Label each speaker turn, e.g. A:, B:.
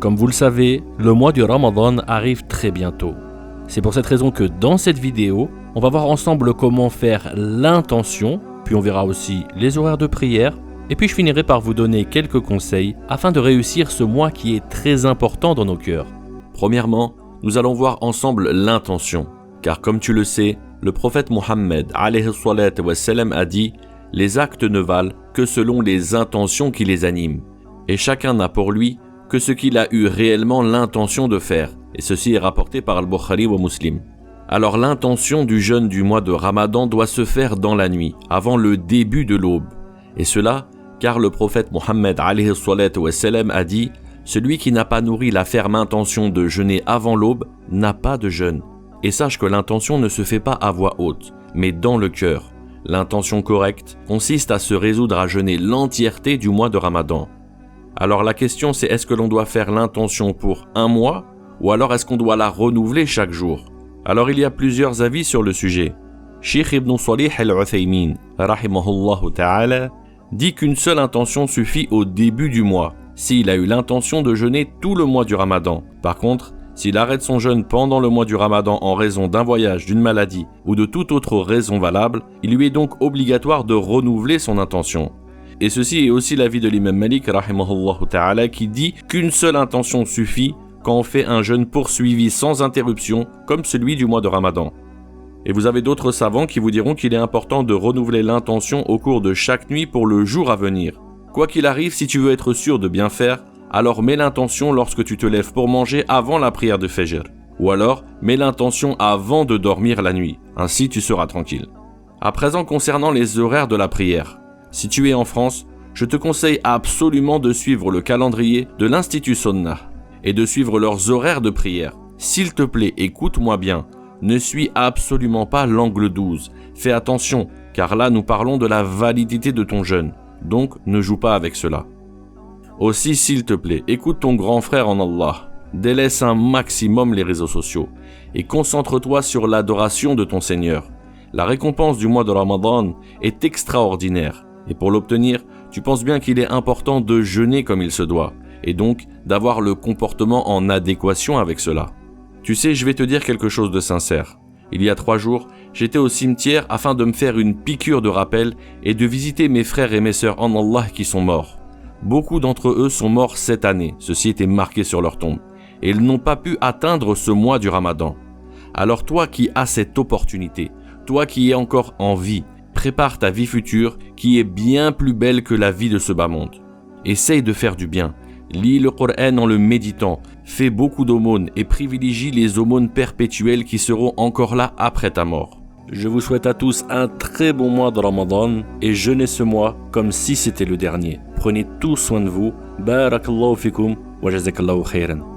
A: Comme vous le savez, le mois du Ramadan arrive très bientôt. C'est pour cette raison que dans cette vidéo, on va voir ensemble comment faire l'intention, puis on verra aussi les horaires de prière, et puis je finirai par vous donner quelques conseils afin de réussir ce mois qui est très important dans nos cœurs.
B: Premièrement, nous allons voir ensemble l'intention, car comme tu le sais, le prophète Mohammed alayhi salatu wassalam a dit « Les actes ne valent que selon les intentions qui les animent, et chacun n'a pour lui que ce qu'il a eu réellement l'intention de faire, et ceci est rapporté par Al-Bukhari wa Muslim. » Alors l'intention du jeûne du mois de Ramadan doit se faire dans la nuit, avant le début de l'aube, et cela car le prophète Mohammed alayhi salatu wassalam a dit « Celui qui n'a pas nourri la ferme intention de jeûner avant l'aube n'a pas de jeûne. » Et sache que l'intention ne se fait pas à voix haute, mais dans le cœur. L'intention correcte consiste à se résoudre à jeûner l'entièreté du mois de Ramadan. Alors la question c'est est-ce que l'on doit faire l'intention pour un mois ou alors est-ce qu'on doit la renouveler chaque jour? Alors il y a plusieurs avis sur le sujet. Cheikh Ibn Salih al-Uthaymin, rahimahullah ta'ala, dit qu'une seule intention suffit au début du mois, s'il a eu l'intention de jeûner tout le mois du Ramadan. Par contre, s'il arrête son jeûne pendant le mois du Ramadan en raison d'un voyage, d'une maladie ou de toute autre raison valable, il lui est donc obligatoire de renouveler son intention. Et ceci est aussi l'avis de l'imam Malik rahimahullah ta'ala qui dit qu'une seule intention suffit quand on fait un jeûne poursuivi sans interruption comme celui du mois de Ramadan. Et vous avez d'autres savants qui vous diront qu'il est important de renouveler l'intention au cours de chaque nuit pour le jour à venir. Quoi qu'il arrive, si tu veux être sûr de bien faire, alors mets l'intention lorsque tu te lèves pour manger avant la prière de Fajr. Ou alors, mets l'intention avant de dormir la nuit. Ainsi, tu seras tranquille. À présent, concernant les horaires de la prière. Si tu es en France, je te conseille absolument de suivre le calendrier de l'Institut Sunnah et de suivre leurs horaires de prière. S'il te plaît, écoute-moi bien. Ne suis absolument pas l'angle 12. Fais attention, car là, nous parlons de la validité de ton jeûne. Donc, ne joue pas avec cela. Aussi, s'il te plaît, écoute ton grand frère en Allah, délaisse un maximum les réseaux sociaux et concentre-toi sur l'adoration de ton Seigneur. La récompense du mois de Ramadan est extraordinaire et pour l'obtenir, tu penses bien qu'il est important de jeûner comme il se doit et donc d'avoir le comportement en adéquation avec cela. Tu sais, je vais te dire quelque chose de sincère. Il y a 3 jours, j'étais au cimetière afin de me faire une piqûre de rappel et de visiter mes frères et mes sœurs en Allah qui sont morts. Beaucoup d'entre eux sont morts cette année, ceci était marqué sur leur tombe, et ils n'ont pas pu atteindre ce mois du Ramadan. Alors toi qui as cette opportunité, toi qui es encore en vie, prépare ta vie future qui est bien plus belle que la vie de ce bas monde. Essaye de faire du bien, lis le Coran en le méditant, fais beaucoup d'aumônes et privilégie les aumônes perpétuelles qui seront encore là après ta mort. Je vous souhaite à tous un très bon mois de Ramadan et jeûnez ce mois comme si c'était le dernier. Prenez tout soin de vous. Barakallahu fikum wa jazakallahu khairan.